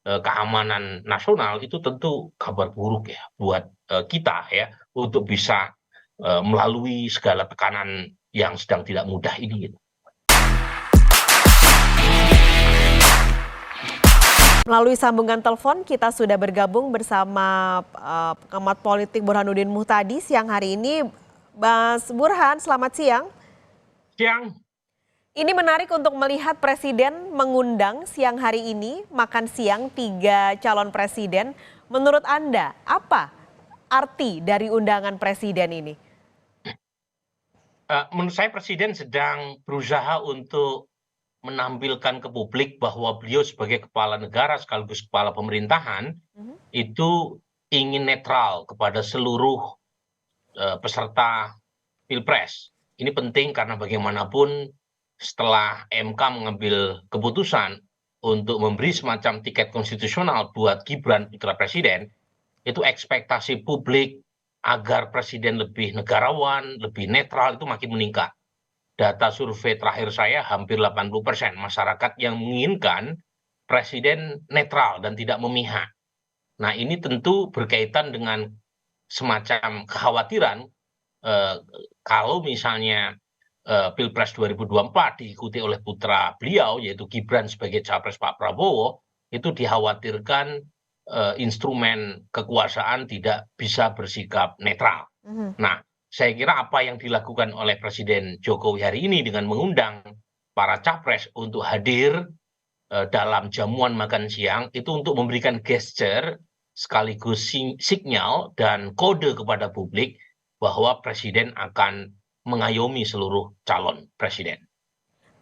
keamanan nasional itu tentu kabar buruk ya buat kita ya untuk bisa melalui segala tekanan yang sedang tidak mudah ini gitu. Melalui sambungan telepon kita sudah bergabung bersama pengamat politik Burhanuddin Muhtadi siang hari ini. Mas Burhan, selamat siang. Siang. Ini menarik untuk melihat Presiden mengundang siang hari ini makan siang 3 calon presiden. Menurut Anda, apa arti dari undangan Presiden ini? Menurut saya Presiden sedang berusaha untuk menampilkan ke publik bahwa beliau sebagai kepala negara sekaligus kepala pemerintahan itu ingin netral kepada seluruh peserta Pilpres. Ini penting karena bagaimanapun setelah MK mengambil keputusan untuk memberi semacam tiket konstitusional buat Gibran putra presiden, itu ekspektasi publik agar presiden lebih negarawan, lebih netral itu makin meningkat. Data survei terakhir saya hampir 80% masyarakat yang menginginkan presiden netral dan tidak memihak. Nah, ini tentu berkaitan dengan semacam kekhawatiran kalau misalnya Pilpres 2024 diikuti oleh putra beliau yaitu Gibran sebagai capres Pak Prabowo, itu dikhawatirkan instrumen kekuasaan tidak bisa bersikap netral. Nah, saya kira apa yang dilakukan oleh Presiden Jokowi hari ini dengan mengundang para capres untuk hadir dalam jamuan makan siang itu untuk memberikan gesture sekaligus sinyal dan kode kepada publik bahwa presiden akan mengayomi seluruh calon presiden.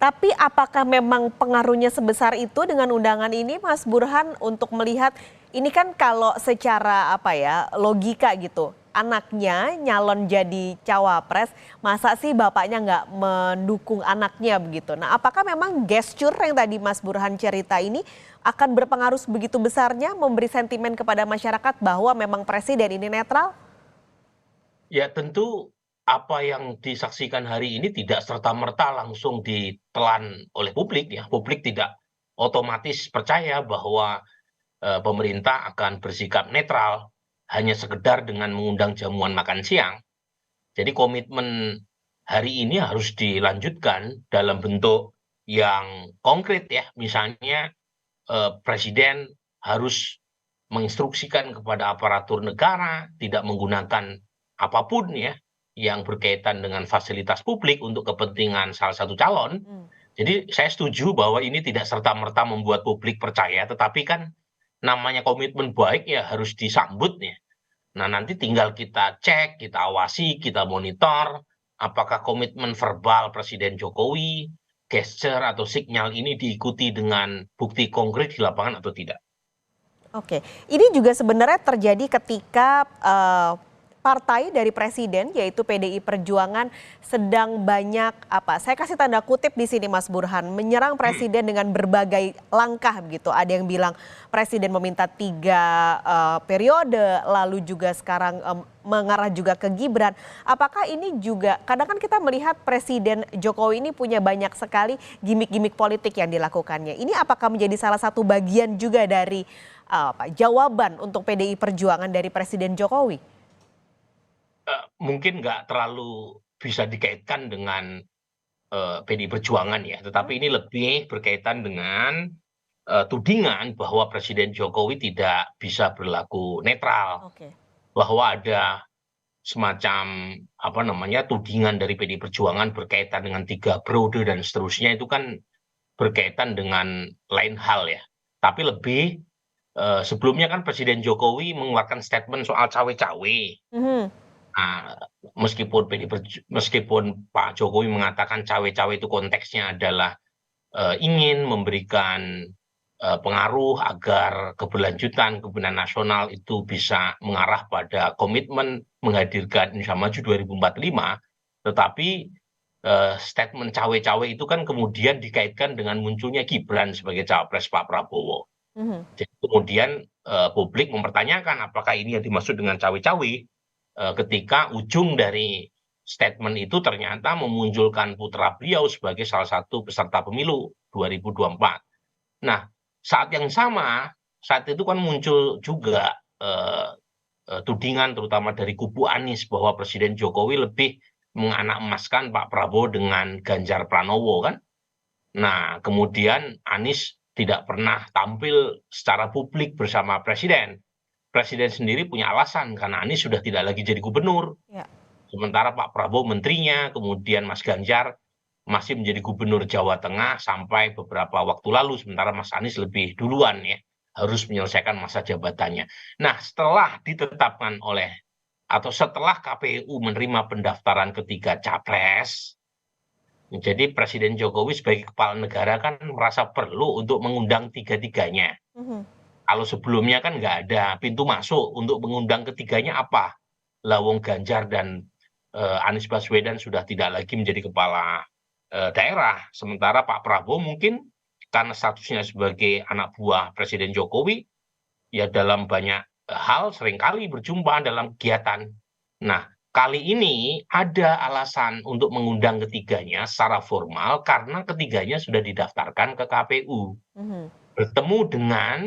Tapi apakah memang pengaruhnya sebesar itu dengan undangan ini, Mas Burhan, untuk melihat ini kan kalau secara apa ya logika gitu, anaknya nyalon jadi cawapres, masa sih bapaknya nggak mendukung anaknya begitu? Nah, apakah memang gesture yang tadi Mas Burhan cerita ini akan berpengaruh begitu besarnya memberi sentimen kepada masyarakat bahwa memang presiden ini netral? Ya tentu apa yang disaksikan hari ini tidak serta-merta langsung ditelan oleh publik ya. Publik tidak otomatis percaya bahwa pemerintah akan bersikap netral hanya sekedar dengan mengundang jamuan makan siang. Jadi komitmen hari ini harus dilanjutkan dalam bentuk yang konkret ya. Misalnya presiden harus menginstruksikan kepada aparatur negara tidak menggunakan apapun ya yang berkaitan dengan fasilitas publik untuk kepentingan salah satu calon. Jadi saya setuju bahwa ini tidak serta-merta membuat publik percaya, tetapi kan namanya komitmen baik ya harus disambut ya. Nah, nanti tinggal kita cek, kita awasi, kita monitor apakah komitmen verbal Presiden Jokowi, gesture atau sinyal ini diikuti dengan bukti konkret di lapangan atau tidak. Oke, ini juga sebenarnya terjadi ketika partai dari presiden yaitu PDI Perjuangan sedang banyak apa? Saya kasih tanda kutip di sini Mas Burhan, menyerang presiden dengan berbagai langkah begitu. Ada yang bilang presiden meminta 3 periode, lalu juga sekarang mengarah juga ke Gibran. Apakah ini juga kadang kan kita melihat Presiden Jokowi ini punya banyak sekali gimmick-gimmick politik yang dilakukannya. Ini apakah menjadi salah satu bagian juga dari jawaban untuk PDI Perjuangan dari Presiden Jokowi? Mungkin nggak terlalu bisa dikaitkan dengan PDI Perjuangan ya, tetapi ini lebih berkaitan dengan tudingan bahwa Presiden Jokowi tidak bisa berlaku netral, Oke. bahwa ada semacam apa namanya tudingan dari PDI Perjuangan berkaitan dengan 3 periode dan seterusnya itu kan berkaitan dengan lain hal ya. Tapi lebih sebelumnya kan Presiden Jokowi mengeluarkan statement soal cawe-cawe. Mhm. Nah, meskipun Pak Jokowi mengatakan cawe-cawe itu konteksnya adalah ingin memberikan pengaruh agar keberlanjutan kepemimpinan nasional itu bisa mengarah pada komitmen menghadirkan Indonesia Maju 2045, tetapi statement cawe-cawe itu kan kemudian dikaitkan dengan munculnya Gibran sebagai cawapres Pak Prabowo. Mhm. Jadi kemudian publik mempertanyakan apakah ini yang dimaksud dengan cawe-cawe ketika ujung dari statement itu ternyata memunculkan putra beliau sebagai salah satu peserta pemilu 2024. Nah, saat yang sama saat itu kan muncul juga tudingan terutama dari kubu Anies bahwa Presiden Jokowi lebih menganak-emaskan Pak Prabowo dengan Ganjar Pranowo kan. Nah, kemudian Anies tidak pernah tampil secara publik bersama Presiden. Presiden sendiri punya alasan karena Anies sudah tidak lagi jadi gubernur. Ya. Sementara Pak Prabowo menterinya, kemudian Mas Ganjar masih menjadi gubernur Jawa Tengah sampai beberapa waktu lalu, sementara Mas Anies lebih duluan ya, harus menyelesaikan masa jabatannya. Nah, setelah ditetapkan oleh atau setelah KPU menerima pendaftaran ketiga capres, jadi Presiden Jokowi sebagai kepala negara kan merasa perlu untuk mengundang tiga-tiganya. Mhm. Kalau sebelumnya kan nggak ada pintu masuk untuk mengundang ketiganya apa? Lawong Ganjar dan Anies Baswedan sudah tidak lagi menjadi kepala daerah. Sementara Pak Prabowo mungkin karena statusnya sebagai anak buah Presiden Jokowi, ya dalam banyak hal seringkali berjumpa dalam kegiatan. Nah, kali ini ada alasan untuk mengundang ketiganya secara formal karena ketiganya sudah didaftarkan ke KPU. Mhm. Bertemu dengan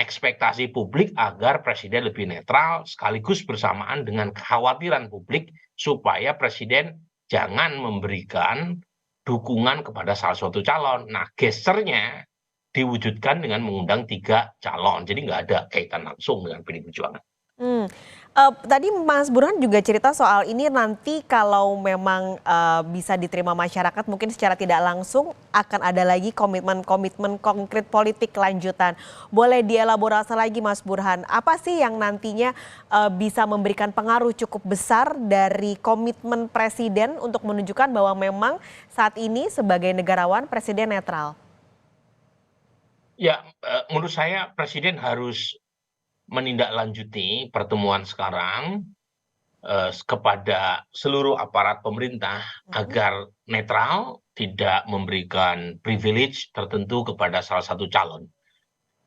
ekspektasi publik agar presiden lebih netral sekaligus bersamaan dengan kekhawatiran publik supaya presiden jangan memberikan dukungan kepada salah satu calon. Nah, gesternya diwujudkan dengan mengundang tiga calon. Jadi nggak ada kaitan langsung dengan PDI Perjuangan. Hmm, tadi Mas Burhan juga cerita soal ini nanti kalau memang, bisa diterima masyarakat mungkin secara tidak langsung akan ada lagi komitmen-komitmen konkret politik lanjutan. Boleh dielaborasi lagi Mas Burhan, apa sih yang nantinya, bisa memberikan pengaruh cukup besar dari komitmen presiden untuk menunjukkan bahwa memang saat ini sebagai negarawan presiden netral? Ya, menurut saya presiden harus menindaklanjuti pertemuan sekarang kepada seluruh aparat pemerintah Mhm. agar netral, tidak memberikan privilege tertentu kepada salah satu calon.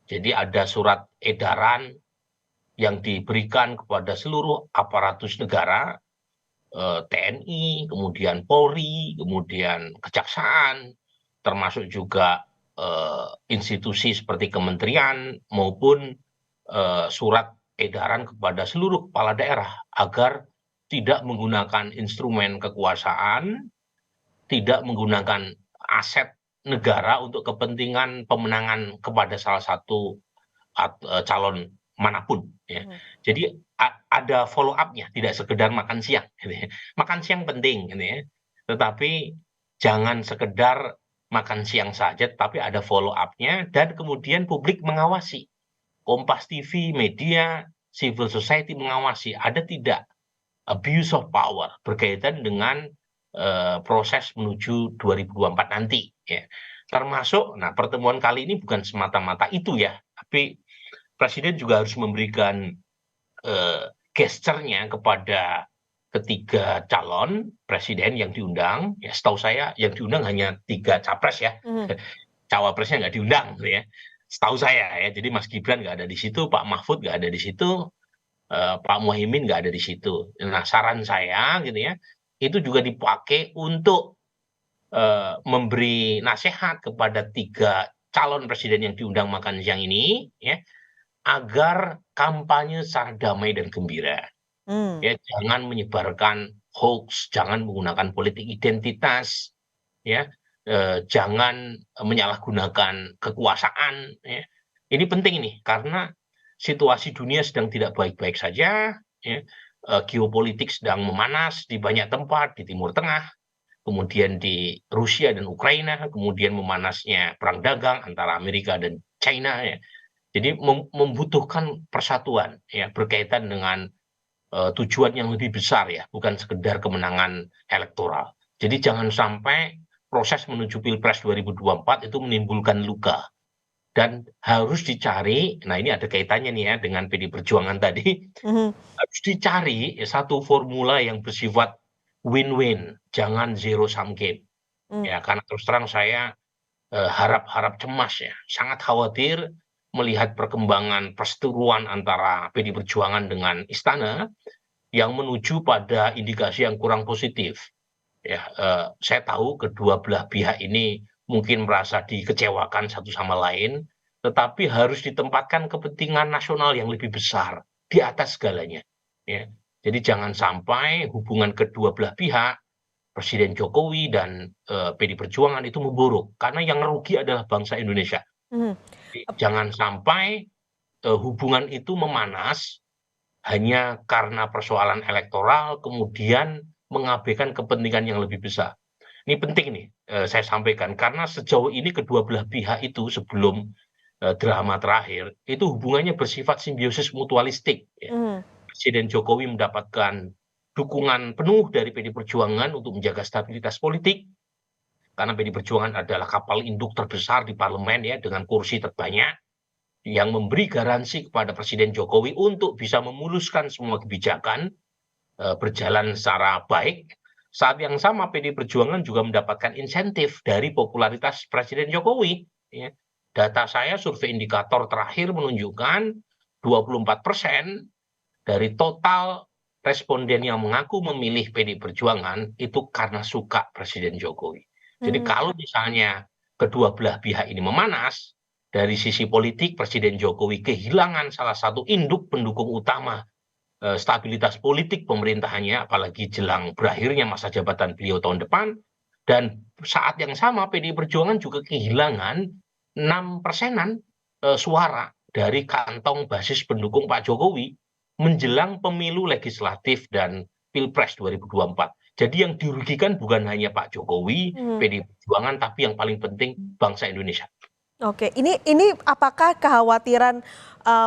Jadi ada surat edaran yang diberikan kepada seluruh aparatus negara, TNI, kemudian Polri, kemudian Kejaksaan, termasuk juga institusi seperti kementerian maupun surat edaran kepada seluruh kepala daerah agar tidak menggunakan instrumen kekuasaan, tidak menggunakan aset negara untuk kepentingan pemenangan kepada salah satu calon manapun ya. Mhm. Jadi ada follow up-nya, tidak sekedar makan siang gitu ya. Makan siang penting gitu ya. Tetapi jangan sekedar makan siang saja, tapi ada follow up-nya dan kemudian publik mengawasi. Kompas TV, media, civil society mengawasi ada tidak abuse of power berkaitan dengan proses menuju 2024 nanti ya. Termasuk nah pertemuan kali ini bukan semata-mata itu ya, tapi presiden juga harus memberikan gesturnya kepada ketiga calon presiden yang diundang ya, setahu saya yang diundang hanya tiga capres ya. Mhm. Cawapresnya nggak diundang gitu ya, setahu saya ya. Jadi Mas Gibran nggak ada di situ, Pak Mahfud nggak ada di situ, Pak Muhaimin nggak ada di situ. Nah, saran saya gitu ya, itu juga dipakai untuk memberi nasihat kepada tiga calon presiden yang diundang makan siang ini ya, agar kampanye secara damai dan gembira. Mmm. Ya, jangan menyebarkan hoax, jangan menggunakan politik identitas, ya, jangan menyalahgunakan kekuasaan, ya. Ini penting ini, karena situasi dunia sedang tidak baik-baik saja, ya, geopolitik sedang memanas di banyak tempat, di Timur Tengah, kemudian di Rusia dan Ukraina, kemudian memanasnya perang dagang antara Amerika dan China, ya. Jadi membutuhkan persatuan, ya, berkaitan dengan tujuan yang lebih besar ya, bukan sekedar kemenangan elektoral. Jadi jangan sampai proses menuju Pilpres 2024 itu menimbulkan luka dan harus dicari, nah ini ada kaitannya nih ya dengan PD Perjuangan tadi, Mhm. harus dicari satu formula yang bersifat win-win, jangan zero sum game. Mmm. Ya, karena terus terang saya harap-harap cemas ya, sangat khawatir melihat perkembangan perseteruan antara PD Perjuangan dengan Istana yang menuju pada indikasi yang kurang positif. Ya, saya tahu kedua belah pihak ini mungkin merasa dikecewakan satu sama lain, tetapi harus ditempatkan kepentingan nasional yang lebih besar di atas segalanya. Ya. Jadi jangan sampai hubungan kedua belah pihak, Presiden Jokowi dan PD Perjuangan itu memburuk, karena yang rugi adalah bangsa Indonesia. Mhm. Jangan sampai hubungan itu memanas hanya karena persoalan elektoral, kemudian mengabaikan kepentingan yang lebih besar. Ini penting nih, saya sampaikan, karena sejauh ini kedua belah pihak itu sebelum drama terakhir, itu hubungannya bersifat simbiosis mutualistik. Ya. Mhm. Presiden Jokowi mendapatkan dukungan penuh dari PD Perjuangan untuk menjaga stabilitas politik, karena PD Perjuangan adalah kapal induk terbesar di parlemen ya, dengan kursi terbanyak, yang memberi garansi kepada Presiden Jokowi untuk bisa memuluskan semua kebijakan berjalan secara baik. Saat yang sama PD Perjuangan juga mendapatkan insentif dari popularitas Presiden Jokowi. Ya. Data saya, survei indikator terakhir menunjukkan 24% dari total responden yang mengaku memilih PD Perjuangan itu karena suka Presiden Jokowi. Jadi Mhm. kalau misalnya kedua belah pihak ini memanas, dari sisi politik Presiden Jokowi kehilangan salah satu induk pendukung utama stabilitas politik pemerintahannya, apalagi jelang berakhirnya masa jabatan beliau tahun depan, dan saat yang sama PDI Perjuangan juga kehilangan 6%-an suara dari kantong basis pendukung Pak Jokowi menjelang pemilu legislatif dan Pilpres 2024. Jadi yang dirugikan bukan hanya Pak Jokowi, Mhm. PDI Perjuangan, tapi yang paling penting bangsa Indonesia. Oke, ini apakah kekhawatiran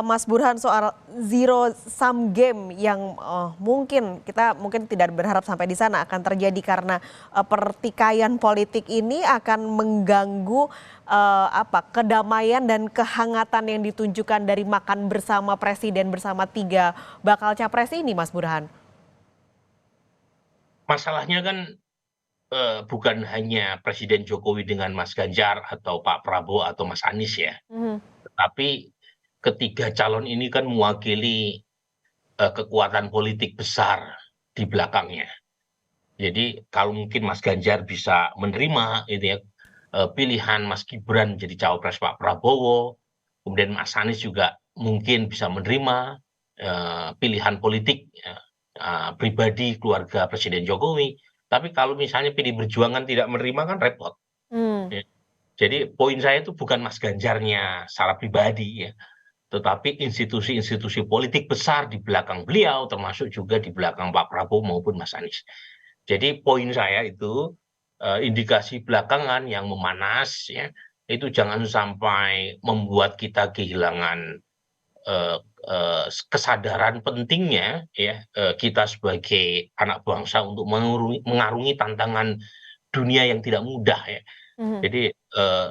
Mas Burhan soal zero sum game yang mungkin tidak berharap sampai di sana akan terjadi karena pertikaian politik ini akan mengganggu kedamaian dan kehangatan yang ditunjukkan dari makan bersama presiden bersama tiga bakal capres ini, Mas Burhan? Masalahnya kan bukan hanya Presiden Jokowi dengan Mas Ganjar atau Pak Prabowo atau Mas Anies ya, Mhm. tetapi ketiga calon ini kan mewakili kekuatan politik besar di belakangnya. Jadi kalau mungkin Mas Ganjar bisa menerima itu ya, pilihan Mas Gibran jadi cawapres Pak Prabowo, kemudian Mas Anies juga mungkin bisa menerima pilihan politik pribadi keluarga Presiden Jokowi. Tapi kalau misalnya PD Perjuangan tidak menerima kan repot. Hmm. Ya. Jadi poin saya itu bukan Mas Ganjarnya secara pribadi ya, tetapi institusi-institusi politik besar di belakang beliau, termasuk juga di belakang Pak Prabowo maupun Mas Anies. Jadi poin saya itu indikasi belakangan yang memanas ya, itu jangan sampai membuat kita kehilangan eh, kesadaran pentingnya ya, kita sebagai anak bangsa untuk mengarungi tantangan dunia yang tidak mudah ya. Mhm. Jadi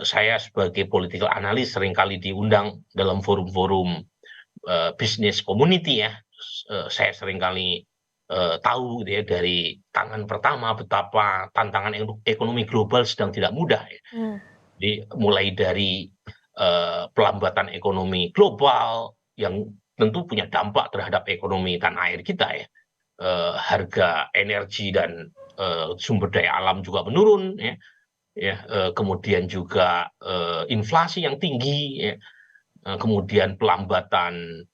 saya sebagai political analyst seringkali diundang dalam forum-forum bisnis community ya. Saya seringkali tahu gitu ya, dari tangan pertama betapa tantangan ekonomi global sedang tidak mudah ya. Hmm. Jadi mulai dari pelambatan ekonomi global yang tentu punya dampak terhadap ekonomi tanah air kita ya. Harga energi dan sumber daya alam juga menurun ya. Kemudian juga inflasi yang tinggi ya. Kemudian pelambatan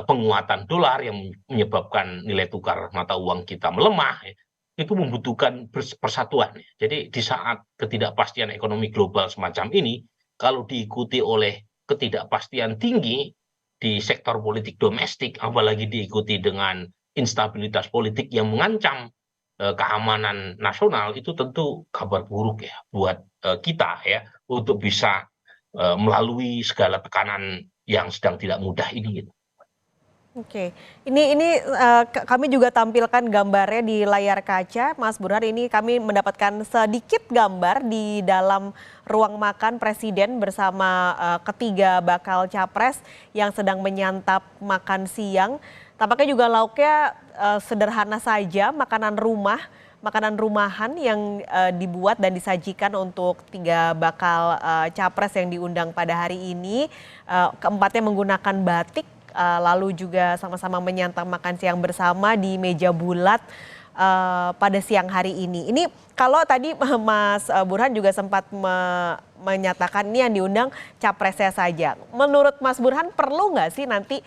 penguatan dolar yang menyebabkan nilai tukar mata uang kita melemah ya, itu membutuhkan persatuan ya. Jadi di saat ketidakpastian ekonomi global semacam ini, kalau diikuti oleh ketidakpastian tinggi di sektor politik domestik, apalagi diikuti dengan instabilitas politik yang mengancam keamanan nasional, itu tentu kabar buruk ya buat kita ya, untuk bisa melalui segala tekanan yang sedang tidak mudah ini gitu. Oke, ini kami juga tampilkan gambarnya di layar kaca, Mas Burhan. Ini kami mendapatkan sedikit gambar di dalam ruang makan Presiden bersama ketiga bakal capres yang sedang menyantap makan siang. Tampaknya juga lauknya sederhana saja, makanan rumahan yang dibuat dan disajikan untuk tiga bakal capres yang diundang pada hari ini. Keempatnya menggunakan batik. Lalu juga sama-sama menyantap makan siang bersama di meja bulat pada siang hari ini. Ini kalau tadi Mas Burhan juga sempat menyatakan ini yang diundang capresnya saja. Menurut Mas Burhan perlu nggak sih nanti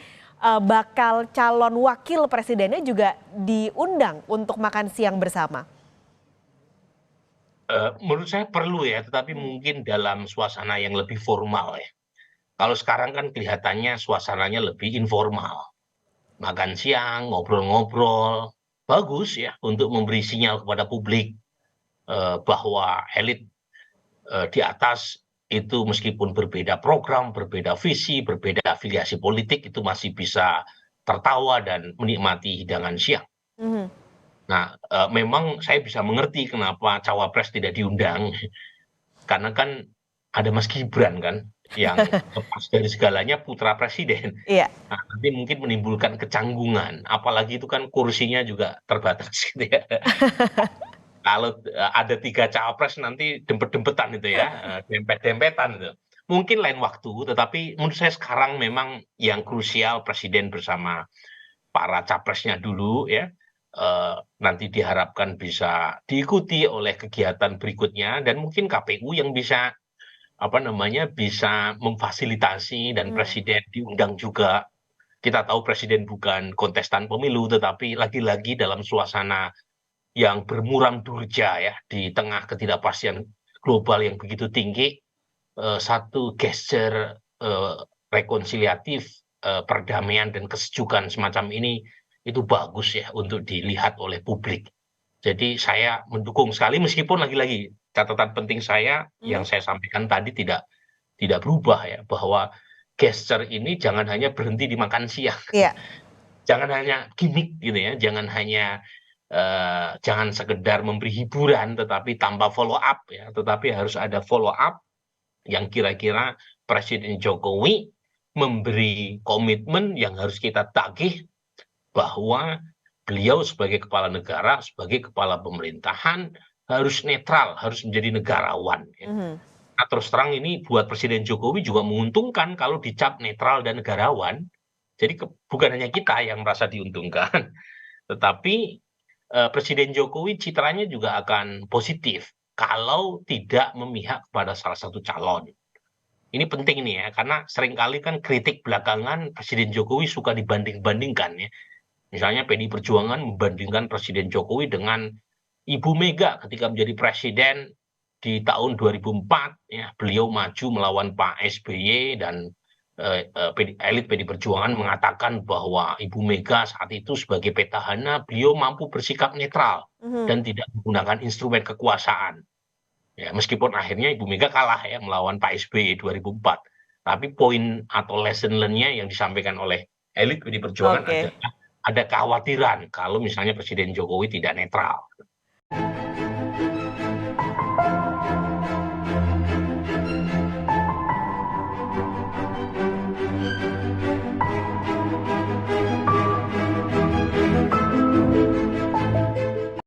bakal calon wakil presidennya juga diundang untuk makan siang bersama? Menurut saya perlu ya, tetapi mungkin dalam suasana yang lebih formal ya. Kalau sekarang kan kelihatannya suasananya lebih informal. Makan siang, ngobrol-ngobrol, bagus ya untuk memberi sinyal kepada publik bahwa elit di atas itu meskipun berbeda program, berbeda visi, berbeda afiliasi politik itu masih bisa tertawa dan menikmati hidangan siang. Mhm. Nah, memang saya bisa mengerti kenapa cawapres tidak diundang, karena kan ada Mas Gibran kan, yang lepas dari segalanya putra presiden. Iya. Nah, nanti mungkin menimbulkan kecanggungan, apalagi itu kan kursinya juga terbatas gitu ya. Kalau ada 3 cawapres nanti dempet-dempetan itu ya, dempet-dempetan itu. Mungkin lain waktu, tetapi menurut saya sekarang memang yang krusial presiden bersama para capresnya dulu ya, nanti diharapkan bisa diikuti oleh kegiatan berikutnya dan mungkin KPU yang bisa, apa namanya, bisa memfasilitasi dan Mhm. presiden diundang juga. Kita tahu presiden bukan kontestan pemilu, tetapi lagi-lagi dalam suasana yang bermuram durja ya, di tengah ketidakpastian global yang begitu tinggi, satu gesture, rekonsiliatif, perdamaian dan kesejukan semacam ini, itu bagus ya untuk dilihat oleh publik. Jadi saya mendukung sekali meskipun lagi-lagi catatan penting saya yang Mhm. saya sampaikan tadi tidak berubah ya, bahwa gesture ini jangan hanya berhenti di makan siang, Iya. jangan hanya gimik gitu ya, jangan hanya jangan sekedar memberi hiburan tetapi tanpa follow up ya, tetapi harus ada follow up yang kira-kira Presiden Jokowi memberi komitmen yang harus kita tagih bahwa beliau sebagai kepala negara, sebagai kepala pemerintahan harus netral, harus menjadi negarawan ya. Mhm. Nah, terus terang ini buat Presiden Jokowi juga menguntungkan kalau dicap netral dan negarawan. Jadi bukan hanya kita yang merasa diuntungkan, tetapi Presiden Jokowi citranya juga akan positif kalau tidak memihak kepada salah satu calon. Ini penting nih ya, karena seringkali kan kritik belakangan Presiden Jokowi suka dibanding-bandingkan ya. Misalnya PDI Perjuangan membandingkan Presiden Jokowi dengan Ibu Mega ketika menjadi presiden di tahun 2004 ya, beliau maju melawan Pak SBY dan elit PDI Perjuangan mengatakan bahwa Ibu Mega saat itu sebagai petahana beliau mampu bersikap netral Mhm. dan tidak menggunakan instrumen kekuasaan. Ya, meskipun akhirnya Ibu Mega kalah ya melawan Pak SBY 2004. Tapi poin atau lesson learn-nya yang disampaikan oleh elit PDI Perjuangan Oke. adalah ada kekhawatiran kalau misalnya Presiden Jokowi tidak netral.